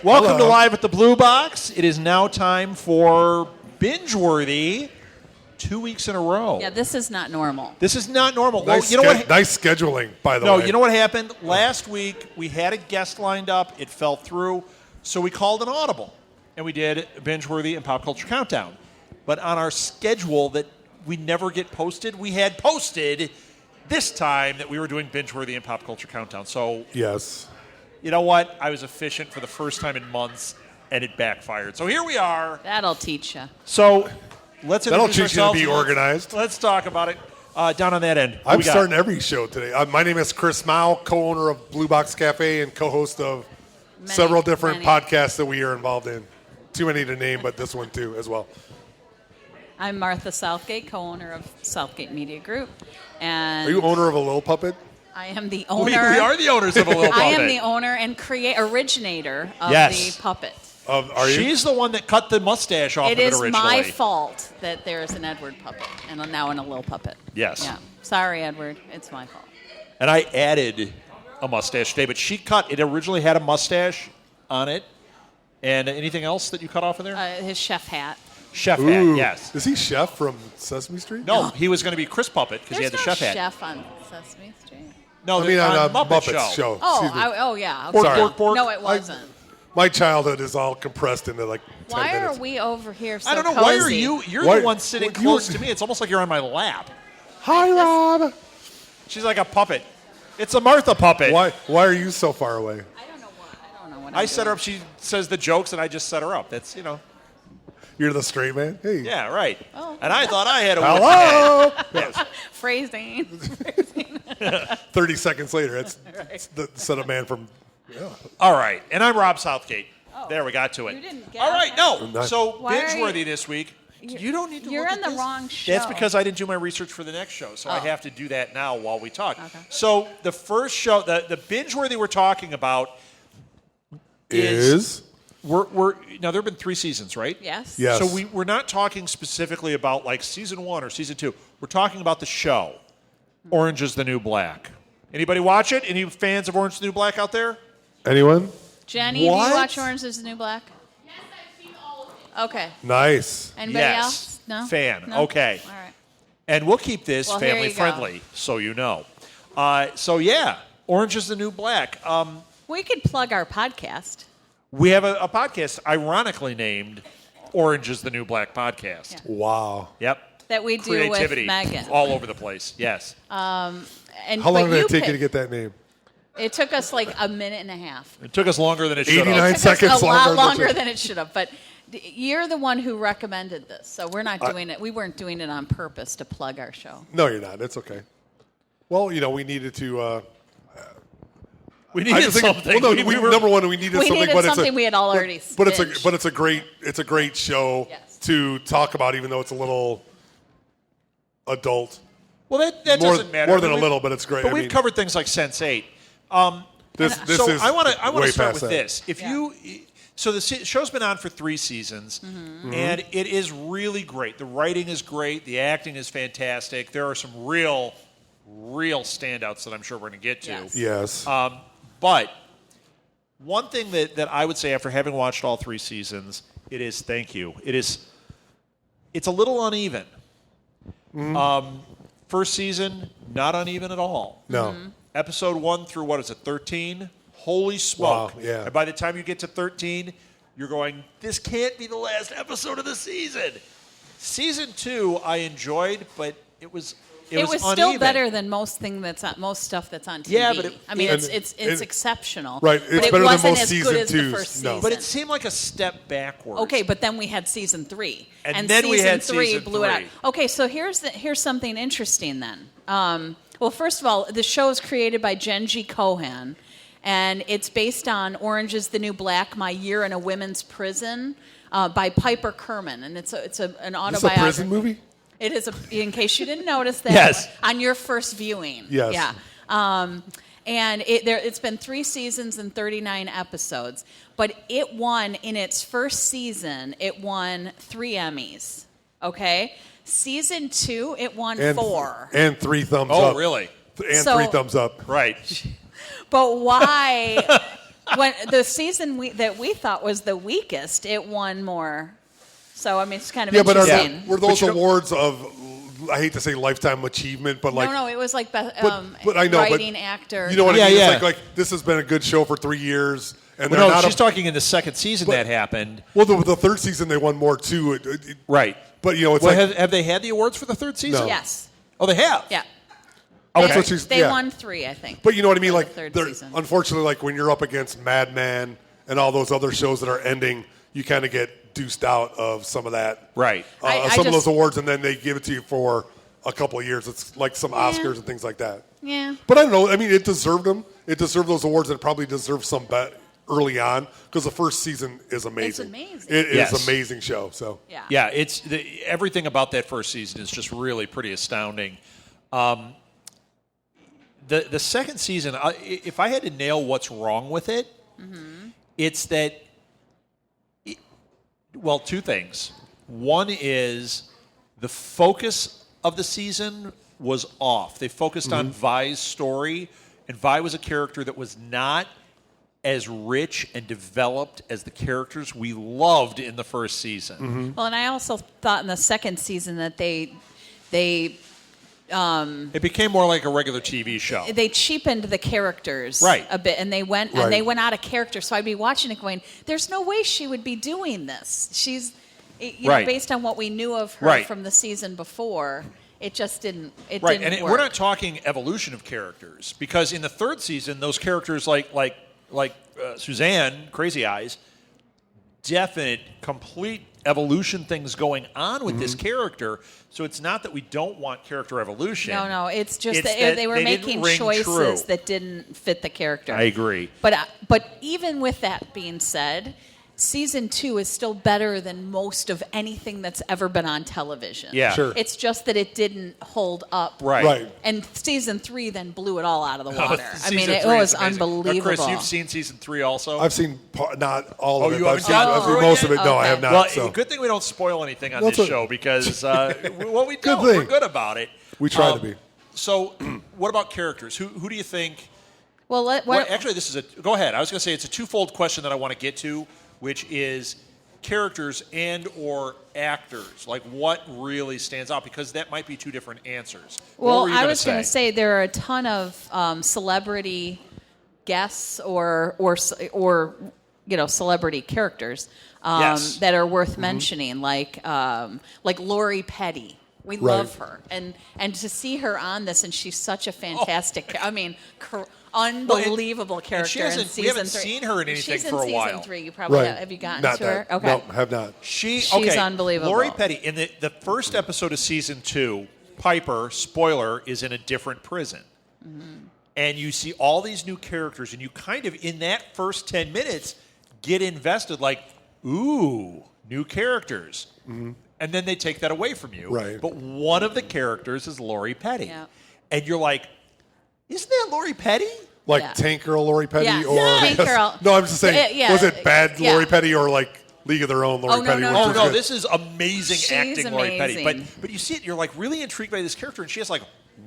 Welcome to Live at the Blue Box. It is now time for Binge-worthy 2 weeks in a row. Yeah, this is not normal. This is not normal. Nice, well, you know what? Nice scheduling, by the way. No, you know what happened? Last week, we had a guest lined up. It fell through, so we called an audible, and we did Binge-worthy and Pop Culture Countdown. But on our schedule that we never get posted, we had posted this time that we were doing Binge-worthy and Pop Culture Countdown. So, yes. You know what? I was efficient for the first time in months, and it backfired. So here we are. That'll teach you. So let's introduce teach you to ourselves. be organized. Let's talk about it. Down on that end. I'm starting every show today. My name is Chris Mao, co-owner of Blue Box Cafe and co-host of several different podcasts that we are involved in. Too many to name, but this one too as well. I'm Martha Southgate, co-owner of Southgate Media Group. And are you owner of a little puppet? I am the owner. We are the owners of a little puppet. I am the owner and originator of the puppet. Are you? She's the one that cut the mustache off of it originally. It is my fault that there is an Edward puppet and now in a little puppet. Yes. Yeah. Sorry, Edward. It's my fault. And I added a mustache today, but she cut. It originally had a mustache on it. And anything else that you cut off of there? His chef hat. Chef hat, yes. Is he Chef from Sesame Street? No, he was going to be Chris Puppet because he had the chef hat. There's no chef on Sesame Street. No, I mean on Muppet Show. Oh, yeah. Okay. Bork, bork. No, it wasn't. My childhood is all compressed into like 10 Why minutes. are we over here so I don't know. cozy? Why are you? You're the one sitting close to me. It's almost like you're on my lap. Hi, Rob. She's like a puppet. It's a Martha puppet. Why are you so far away? I don't know what I set her up. She says the jokes, and I just set her up. That's, You're the straight man? Hey. Yeah, right. Oh. And I thought I had a Hello. Yes. Phrasing. 30 seconds later, it's the set of man from. Yeah. All right. And I'm Rob Southgate. Oh. There, we got to it. You didn't get All right. that? No. So, Why are binge-worthy this week. You don't need to You're look on at the this. wrong show. That's because I didn't do my research for the next show, so I have to do that now while we talk. Okay. So the first show, the binge-worthy we're talking about is we're now there have been 3 seasons, right? Yes. Yes. So we're not talking specifically about like season 1 or season 2. We're talking about the show, Orange is the New Black. Anybody watch it? Any fans of Orange is the New Black out there? Anyone? Jenny, do you watch Orange is the New Black? Yes, I've seen all of it. Okay. Nice. Anybody Yes. else? No? Fan. No? Okay. All right. And we'll keep this Well, here family you go. friendly, so you know. So yeah, Orange is the New Black. We could plug our podcast. We have a podcast ironically named Orange is the New Black Podcast. Yeah. Wow. Yep. That we do Creativity with Megan. all over the place. Yes. And, How long but did it take you to picked- get that name? It took us like a minute and a half. It took us longer than it should 89 have. It took us seconds a lot longer longer than- than it should have. But you're the one who recommended this, so we're not doing it. We weren't doing it on purpose to plug our show. No, you're not. It's okay. Well, we needed to. We I needed just think, something. well, no, number one, we needed We something. needed but something it's we had already But binged. it's a great show Yes. to talk about, even though it's a little adult. Well, that More- doesn't matter. more than a little, but it's great. But I we've mean- covered things like Sense8. This So is I want way to start past with that. this. So the show's been on for 3 seasons, and it is really great. The writing is great. The acting is fantastic. There are some real standouts that I'm sure we're going to get to. Yes. Yes. But one thing that I would say after having watched all 3 seasons, thank you. It's a little uneven. First season, not uneven at all. no. Episode 1 through, 13? Holy smoke. Wow, yeah. And by the time you get to 13, you're going, this can't be the last episode of the season. Season 2, I enjoyed, but it was It was uneven. still better than most stuff that's on TV. Yeah, but it's exceptional. Right, But it's it better than wasn't most as season good as the twos. first No. season. But it seemed like a step backwards. Okay, but then we had season 3, And then season we had 3 season blew it out. 3. Okay, so here's something interesting then. Well, first of all, the show is created by Jenji Kohan, and it's based on Orange is the New Black: My Year in a Women's Prison by Piper Kerman, and it's an Is this a autobiography. prison movie? It is, in case you didn't notice that, Yes. on your first viewing. Yes. Yeah. And it's been 3 seasons and 39 episodes. But it won, in its first season, it won 3 Emmys. Okay? Season 2, it won 4. And 3 thumbs Oh, up. really? And So- 3 thumbs up. Right. But why when the season that we thought was the weakest, it won more. So I mean, it's kind of interesting. Were those awards of? I hate to say lifetime achievement, but like no, it was like but I know, writing, but actor. You know what I mean? Yeah. It's like this has been a good show for 3 years, and Well, no, she's talking in the second season that happened. Well, the third season they won more too. Right, but it's have they had the awards for the third season? No. Yes. Oh, they have. Yeah. Okay. They won 3, I think. But you know what I mean? Like, third season. Unfortunately, like when you're up against Mad Men and all those other shows that are ending, you kind of get deuced out of some of that. Right. Some of those awards, and then they give it to you for a couple of years. It's like some Oscars and things like that. Yeah. But I don't know. I mean, it deserved them. It deserved those awards, and it probably deserved some bet early on because the first season is amazing. It's amazing. It is an amazing show. So yeah, it's everything about that first season is just really pretty astounding. The second season, if I had to nail what's wrong with it, it's that. Well, two things. One is the focus of the season was off. They focused on Vi's story, and Vi was a character that was not as rich and developed as the characters we loved in the first season. Well, and I also thought in the second season that they it became more like a regular TV show. They cheapened the characters a bit, and they went out of character. So I'd be watching it going, "There's no way she would be doing this. She's, know, based on what we knew of her from the season before." It just didn't. It didn't and work. We're not talking evolution of characters because in the third season, those characters like Suzanne, Crazy Eyes, definite, complete evolution things going on with this character. So it's not that we don't want character evolution. No, it's just that they were making choices that didn't fit the character. I agree. But even with that being said, Season 2 is still better than most of anything that's ever been on television. Yeah. Sure. It's just that it didn't hold up. Right. And Season 3 then blew it all out of the water. I mean, Season it 3 was is amazing. unbelievable. Now, Chris, you've seen Season 3 also? I've seen not all of it. you But haven't I've seen most of it. No, I have not. Well, so. good thing we don't spoil anything on That's this show because we don't. thing. We're good about it. We try to be. So, what about characters? Who do you think? Well, Actually, this is go ahead. I was going to say it's a twofold question that I want to get to, which is characters and or actors. Like, what really stands out? Because that might be two different answers. Well, I was going to say there are a ton of celebrity guests or celebrity characters that are worth mentioning, like Lori Petty. We love her, and to see her on this, and she's such a fantastic. Unbelievable character in season 3. We haven't seen her in anything for a while. She's in season 3. You probably have you gotten to her? Okay. No, have not. She's unbelievable. Lori Petty, in the first episode of season 2, Piper, spoiler, is in a different prison. And you see all these new characters, and you kind of, in that first 10 minutes, get invested like, ooh, new characters. And then they take that away from you. Right. But one of the characters is Lori Petty. Yeah. And you're like, isn't that Lori Petty? Like Tank Girl Lori Petty? Yeah. Or Tank Girl. No, I'm just saying, was it bad Lori Petty or like League of Their Own Lori Petty? No. This is amazing acting, Lori Petty. amazing. But you see it, and you're like really intrigued by this character, and she has like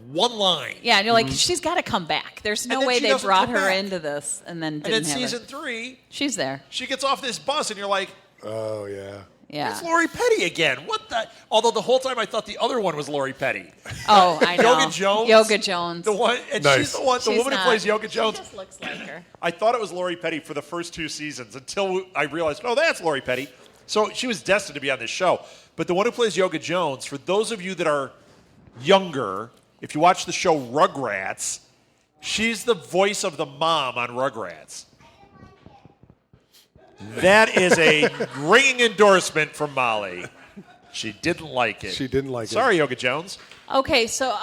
one line. Yeah, and you're like, she's got to come back. There's no way they brought her into this and then didn't And then have season her. 3, She's there. she gets off this bus, and you're like, Oh, yeah. Yeah. it's Lori Petty again. What the? Although the whole time I thought the other one was Lori Petty. Oh, I know. Yoga Jones. Yoga Jones. The one, and Nice. she's the one. The She's woman not. who plays Yoga Jones. She just looks like her. I thought it was Lori Petty for the first 2 seasons until I realized, oh, that's Lori Petty. So she was destined to be on this show. But the one who plays Yoga Jones, for those of you that are younger, if you watch the show Rugrats, she's the voice of the mom on Rugrats. That is a ringing endorsement from Molly. She didn't like it. She didn't like it. Sorry, Yoga Jones. Okay, so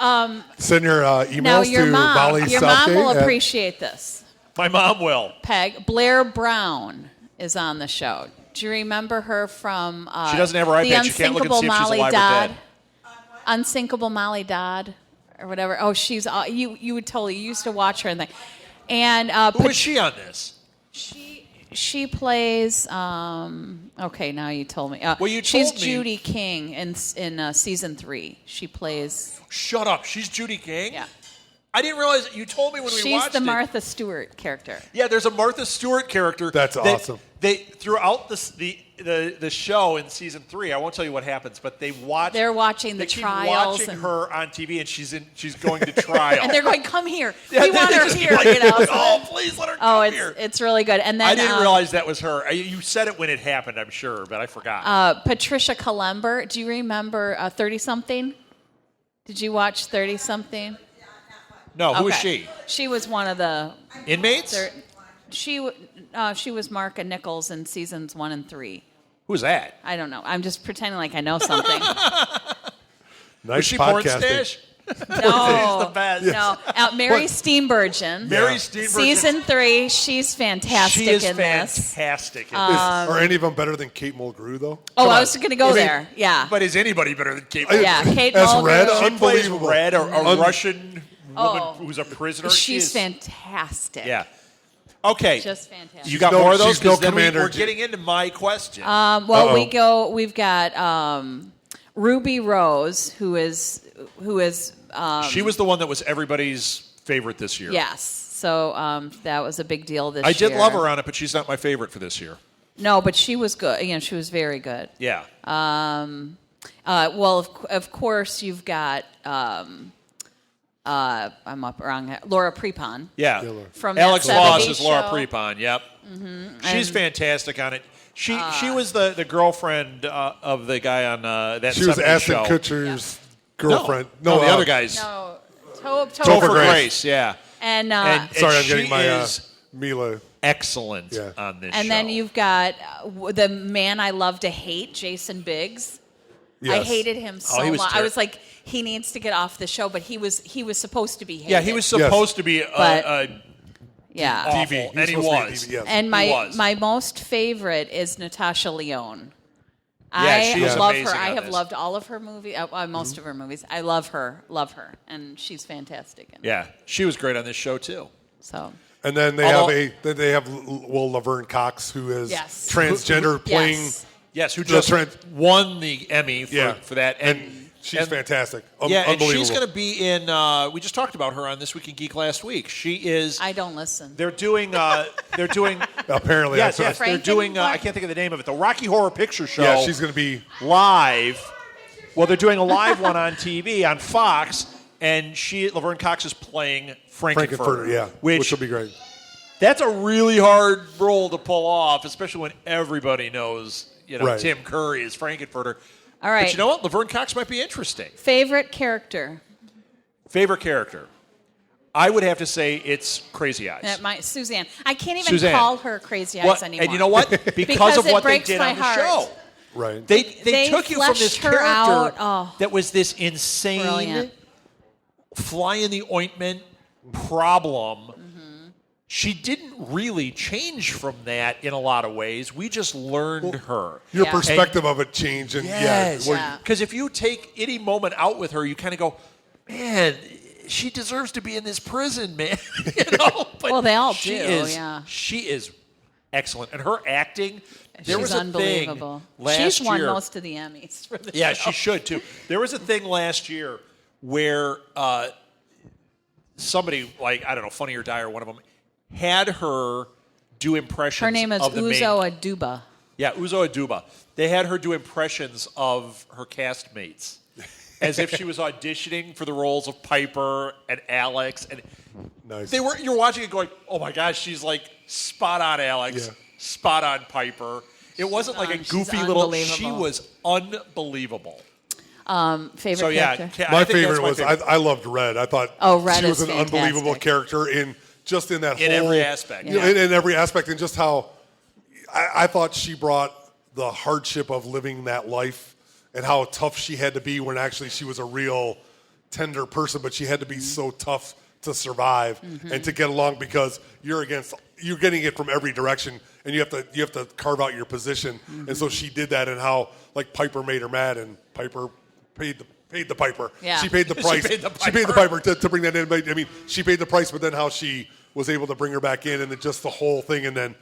Send your emails now your to mom, Molly your mom Southgate will at- appreciate this. My mom will. Peg, Blair Brown is on the show. Do you remember her from She doesn't have her the iPad. She can't look and see if she's Molly alive or Dodd? dead. Unsinkable Molly Dodd or whatever. Oh, she's you would totally you used to watch her and Who is she on this? she plays. Okay, now you told me. Well, you she's told me. Judy King in season 3. She plays. Shut up. She's Judy King? Yeah. I didn't realize it. You told me when we watched it. She's the Martha Stewart character. Yeah, there's a Martha Stewart character. That's awesome. They throughout the show in season 3. I won't tell you what happens, but they're watching the keep trials. Watching her on TV, and she's going to trial. And they're going, come here. Yeah, We want they her just here. like, You know? oh, please let her come here. It's really good. And then I didn't realize that was her. You said it when it happened, I'm sure, but I forgot. Patricia Kalember. Do you remember 30-something? Did you watch 30-something? No, who is Okay. she? She was one of the Inmates? She was Marka Nichols in seasons 1 and 3. Who's that? I don't know. I'm just pretending like I know something. Nice Was she porn podcasting. stash? No, the best. no. Mary Steenburgen. Mary Steenburgen. Season 3, she's fantastic She is in this. fantastic in this. Are any of them better than Kate Mulgrew, though? Oh, I was going to go I mean, there. Yeah. But is anybody better than Kate? Yeah, Kate As Mulgrew. Red, She plays unbelievable. Red, a Russian woman Oh. who's a prisoner. She's fantastic. Yeah. Okay. Just fantastic. You got No, more of those? she's no 'Cause then Commander we're J- getting into my question. Uh-oh. We've got Ruby Rose, who is she was the one that was everybody's favorite this year. yes. So that was a big deal this I year. did love her on it, but she's not my favorite for this year. No, but she was good. She was very good. Yeah. Well, of course, you've got I'm up wrong. Laura Prepon. Yeah. From Alex that Voss 70s is Laura show. Prepon. Yep. She's And- fantastic on it. She was the girlfriend of the guy on that She was 70s Ashton show. Kutcher's girlfriend. No, the other guys. No, Topher Topher Grace. Grace. Yeah. and Sorry, I'm she getting my is Mila. excellent Yeah. on this show. and then you've got the man I love to hate, Jason Biggs. I Yes. hated him so he was much. I ter- was like, he needs to get off the show, but he was supposed to be hated. Yeah, he was supposed to be But- Yeah. awful, DV. and he supposed to be was. DV, yes. And He my was. my most favorite is Natasha Lyonne. Yeah, she I is love amazing her. I on have this. loved all of her movies, most of her movies. I love her, and she's fantastic. In it. Yeah, she was great on this show too. So And then they have Laverne Cox, who is Yes. transgender, playing. Yes. Yes, who The just trend- won the Emmy for, Yeah. for that. And she's fantastic. Yeah, and Unbelievable. she's going to be in. We just talked about her on This Week in Geek last week. She is. I don't listen. They're doing. They're doing. Apparently, Yes, that's yes. They're doing. I can't think of the name of it. The Rocky Horror Picture Show. Yeah, she's going to be. live. Well, they're doing a live one on TV on Fox, and Laverne Cox is playing Frankenfurter. Frankenfurter, yeah, which will be great. That's a really hard role to pull off, especially when everybody knows, Right. Tim Curry is Frankenfurter. All right. But you know what? Laverne Cox might be interesting. Favorite character? Favorite character? I would have to say it's Crazy Eyes. Suzanne. I can't even Suzanne. call her Crazy Eyes Well, anymore. and you know what? Because Because of it what they breaks did my on the heart. show. Right. They They took you from this fleshed her character out. Oh. that was this insane, Brilliant. fly in the ointment problem. Mm-hmm. She didn't really change from that in a lot of ways. We just learned her. Your Yeah. perspective of it changed. And Yes. Yeah. Because if you take any moment out with her, you kind of go, man, she deserves to be in this prison, man. But Well, they all she do, is, yeah. She is excellent. And her acting, there She's was a unbelievable. thing last She's won year. most of the Emmys for the Yeah, show. she should too. There was a thing last year where somebody, like, I don't know, Funny or Die or one of them, had her do impressions Her name is of the main. Uzo Aduba. Yeah, Uzo Aduba. They had her do impressions of her castmates as if she was auditioning for the roles of Piper and Alex. And Nice. you're watching it going, oh my gosh, she's like spot on Alex, Yeah. spot on Piper. It wasn't like a She's goofy little. unbelievable. She was unbelievable. Favorite So yeah, character? I My think that's favorite my was favorite. I loved Red. I thought Red she was is an unbelievable fantastic. character in that In whole every aspect. you know, Yeah. in every aspect, and just how I thought she brought the hardship of living that life and how tough she had to be when actually she was a real tender person, but she had to be so tough to survive and to get along because you're getting it from every direction, and you have to carve out your position. And so she did that, and how like Piper made her mad, and Piper paid the piper. Yeah. She paid the She price. paid the She paid the piper. piper to bring that in. But, I mean, she paid the price, but then how she was able to bring her back in, and then just the whole thing, and then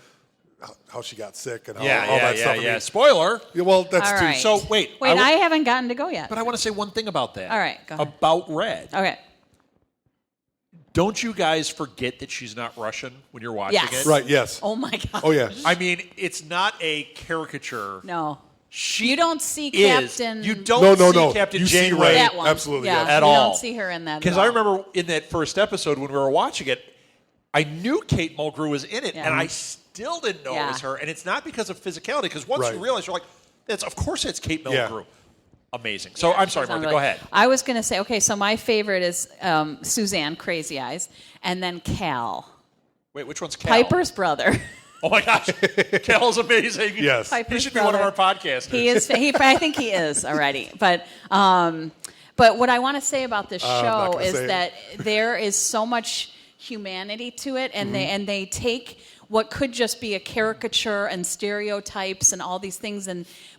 how she got sick and all that stuff. I mean, Spoiler. yeah, well, that's All too. right. So wait, I haven't gotten to go yet. but I want to say one thing about that. All right, go ahead. About Red. Okay. Don't you guys forget that she's not Russian when you're watching Yes. it? Right, yes. Oh my god. Oh, yeah. I mean, it's not a caricature. No. She You don't see is. Captain. You don't No, see no. Captain You see Janeway Ray. That one. Absolutely, Yeah. yes. at you all. don't see her in that. Because at I all. remember in that first episode when we were watching it, I knew Kate Mulgrew was in it, Yeah. and I still didn't know it was Yeah. her. And it's not because of physicality, because once you Right. realize, you're like, of course it's Kate Yeah. Mulgrew. Amazing. So I'm sorry, She's on Martha, really- go ahead. I was going to say, okay, so my favorite is Suzanne, Crazy Eyes, and then Cal, Wait, which one's Cal? Piper's brother. Oh my gosh, Cal's amazing. Yes. Piper's He should be one of our brother. podcasters. He is. I think he is already. But what I want to say about this not show gonna is say it. that there is so much humanity to it, and they take what could just be a caricature and stereotypes and all these things,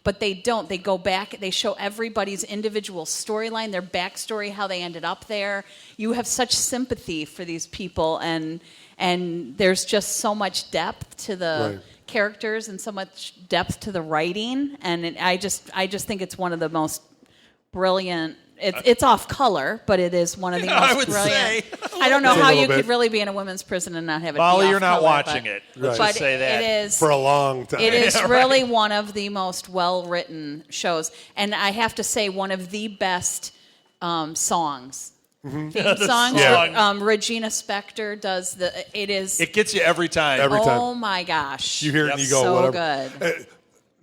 but they don't. They go back. They show everybody's individual storyline, their backstory, how they ended up there. You have such sympathy for these people, and there's just so much depth to the Right. characters and so much depth to the writing, and I just think it's one of the most brilliant. It's off color, but it is one of the most I would brilliant. say. I don't know It's a how little you bit. could really be in a women's prison and not have it. Molly, be you're not off-color, watching but- it. Let's Right. just say that. It is. For a long time. It is Yeah, right. really one of the most well-written shows, and I have to say, one of the best songs. Theme songs. Yeah. Regina Spektor does the. It is. It gets you every time. Every time. Oh my gosh! You hear it Yep. and you go, So whatever. good.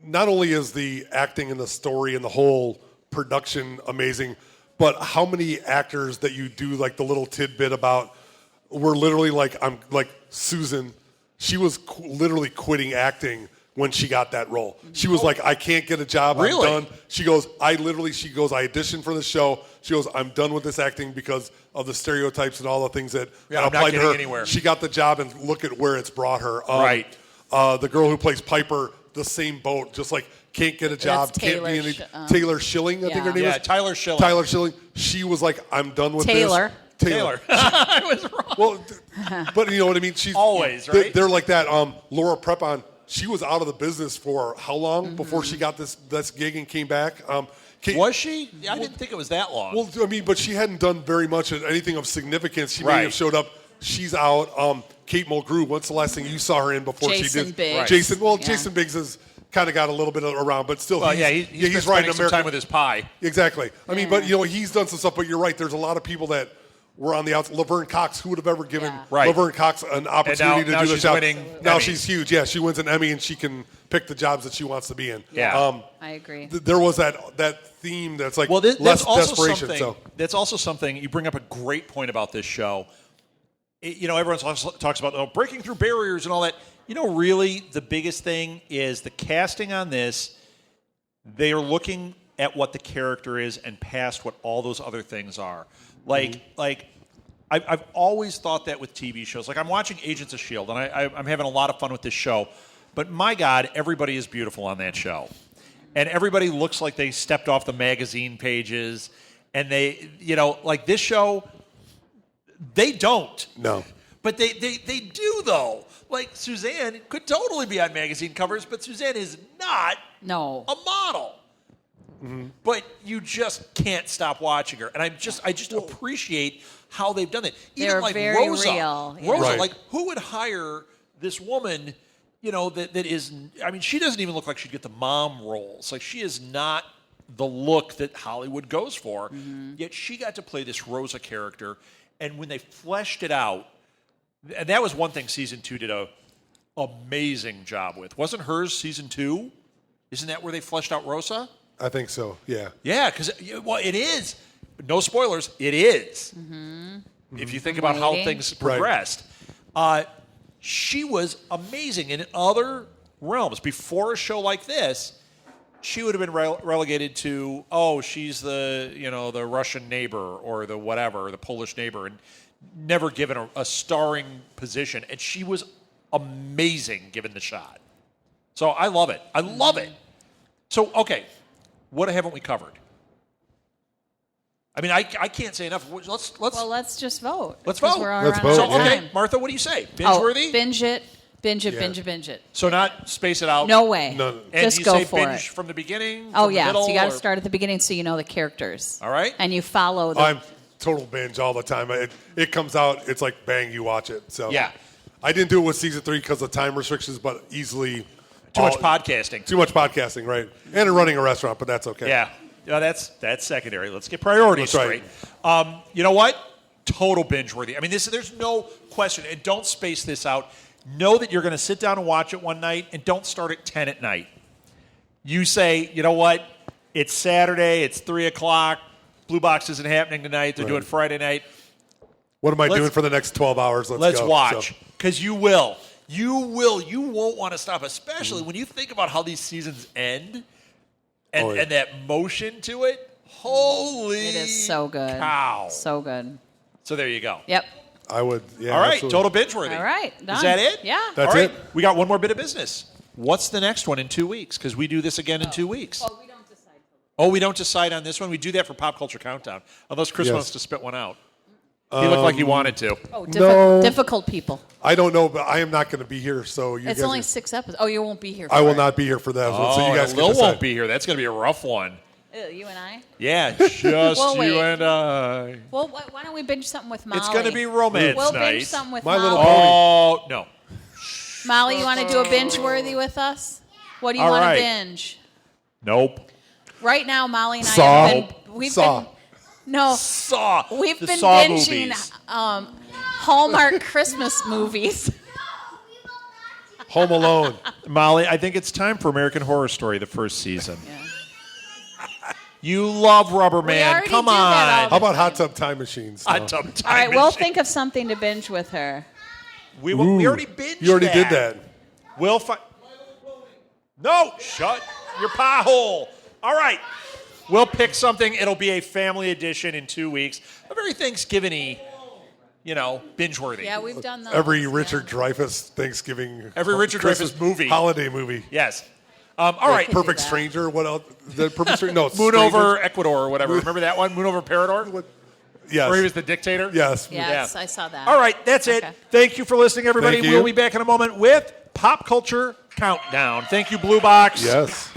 Not only is the acting and the story and the whole production amazing, but how many actors that you do like the little tidbit about were literally like, I'm like Susan, she was literally quitting acting when she got that role. She was like, I can't get a job. Really? I'm done. She goes, I auditioned for the show. She goes, I'm done with this acting because of the stereotypes and all the things that Yeah, I'm not applied to getting her. anywhere. She got the job, and look at where it's brought her. Right. The girl who plays Piper, the same boat, just like can't get a job, That's can't be Taylor any. Taylor Schilling, I think her name Yeah, is. Tyler Schilling. Tyler Schilling. She was like, I'm done with Taylor. this. Taylor. I was wrong. Well, but you know what I mean? She's Always, right? They're like that. Laura Prepon, she was out of the business for how long before she got this gig and came back? Was she? I didn't think it was that long. Well, I mean, but she hadn't done very much of anything of significance. She may Right. have showed up. She's out. Kate Mulgrew, what's the last thing you saw her in before Jason she did? Biggs. Right. Jason. Well, Yeah. Jason Biggs has kind of got a little bit around, but still, Well, he's he's riding spending some American time with his pie. Exactly. I mean, but you know, he's done some stuff. But you're right. There's a lot of people that were on the outside. Laverne Cox, who would have ever given Yeah. Right. Laverne Cox an opportunity now to do the she's job? winning Now Emmys. she's huge. Yeah, she wins an Emmy and she can pick the jobs that she wants to be in. Yeah. I agree. There was that theme that's like Well, less that's also desperation. something. So That's also something. You bring up a great point about this show. Everyone talks about breaking through barriers and all that. Really, the biggest thing is the casting on this. They are looking at what the character is and past what all those other things are. I've always thought that with TV shows. Like I'm watching Agents of S.H.I.E.L.D., and I'm having a lot of fun with this show. But my God, everybody is beautiful on that show. And everybody looks like they stepped off the magazine pages. And they, like this show, they don't. no. But they do, though. Like Suzanne could totally be on magazine covers, but Suzanne is not No. a model. But you just can't stop watching her. And I just appreciate how they've done it. Even They're like very Rosa. real, yeah. Rosa, Right. like who would hire this woman, that is, I mean, she doesn't even look like she'd get the mom roles. Like she is not the look that Hollywood goes for. Yet she got to play this Rosa character. And when they fleshed it out, and that was one thing season 2 did a amazing job with. Wasn't hers season 2? Isn't that where they fleshed out Rosa? I think so. Yeah. Yeah, because it is. No spoilers. It is. If you think about how Waiting. things progressed, she was amazing in other realms. Before a show like this, she would have been relegated to she's the the Russian neighbor or the whatever, the Polish neighbor, and never given a starring position. And she was amazing given the shot. So I love it. I love it. So okay. What haven't we covered? I mean, I can't say enough. Let's just vote. Let's 'cause vote. We're Let's around vote, So out of yeah. okay, time. Martha, what do you say? Binge Oh, worthy? binge it, Yeah. binge it. So not space it out. No way. No. And Just do you go say for binge it. from the beginning? Oh from the yeah, middle, so you got to or- start at the beginning so you know the characters. All right. And you follow the. I'm total binge all the time. It comes out, it's like bang, you watch it. So Yeah. I didn't do it with season 3 because of time restrictions, but easily Too much podcasting. Too much podcasting, right? And running a restaurant, but that's okay. Yeah. That's secondary. Let's get priorities That's right. straight. You know what? Total binge worthy. I mean, there's no question. And don't space this out. Know that you're going to sit down and watch it one night, and don't start at 10 at night. You say, you know what? It's Saturday. It's 3 o'clock. Blue Box isn't happening tonight. They're doing Friday night. What am I doing for the next 12 hours? Let's go. watch, because you will. You will. You won't want to stop, especially when you think about how these seasons end and that motion to it. Holy It is so good. cow. So good. So there you go. Yep. I would, yeah. All right, absolutely. total binge worthy. All right. Done. Is that it? Yeah. That's All right, it. we got one more bit of business. What's the next one in 2 weeks? Because we do this again in 2 weeks. Oh, we don't decide. Oh, we don't decide on this one? We do that for Pop Culture Countdown, unless Chris Yes. wants to spit one out. He looked like he wanted to. Oh, No. difficult people. I don't know, but I am not going to be here, so you It's guys only are- 6 episodes. Oh, you won't be here. For I will it. not be here for that. Oh, so you guys Lil can decide. won't be here. That's going to be a rough one. Ew, you and I. Yeah, just Well, wait. you and I. Well, why don't we binge something with Molly? It's going to be romance We'll night. binge something with My Molly. Little Pony. Oh, no. Molly, you want to do a binge worthy with us? What do you All want right. to binge? Nope. Right now, Molly and I Saw. have been. We've Saw. been. No, Saw. we've the been Saw binging movies. Hallmark Christmas movies. Home Alone. Molly, I think it's time for American Horror Story, the first season. You love Rubber Man. already Come do that on. all How about Hot Tub Time Machines? Hot Tub Time All right, we'll Machine. think of something to binge with her. We already binged You already did that. We'll find. No, shut your pie hole. All right. We'll pick something. It'll be a family edition in 2 weeks. A very Thanksgiving-y, binge worthy. Yeah, we've done those. Every Richard Dreyfuss Thanksgiving. Every Richard Christmas Dreyfuss movie. Holiday movie. Yes. All right. could do Perfect that. Stranger. What else? The Perfect Stranger? No, Moon over Ecuador or whatever. Remember that one? Moon over Parador? Yes. Where he was the dictator? Yes. Yes, Yeah. I saw that. All right, that's it. Okay. Thank you for listening, everybody. Thank you. We'll be back in a moment with Pop Culture Countdown. Thank you, Blue Box. Yes.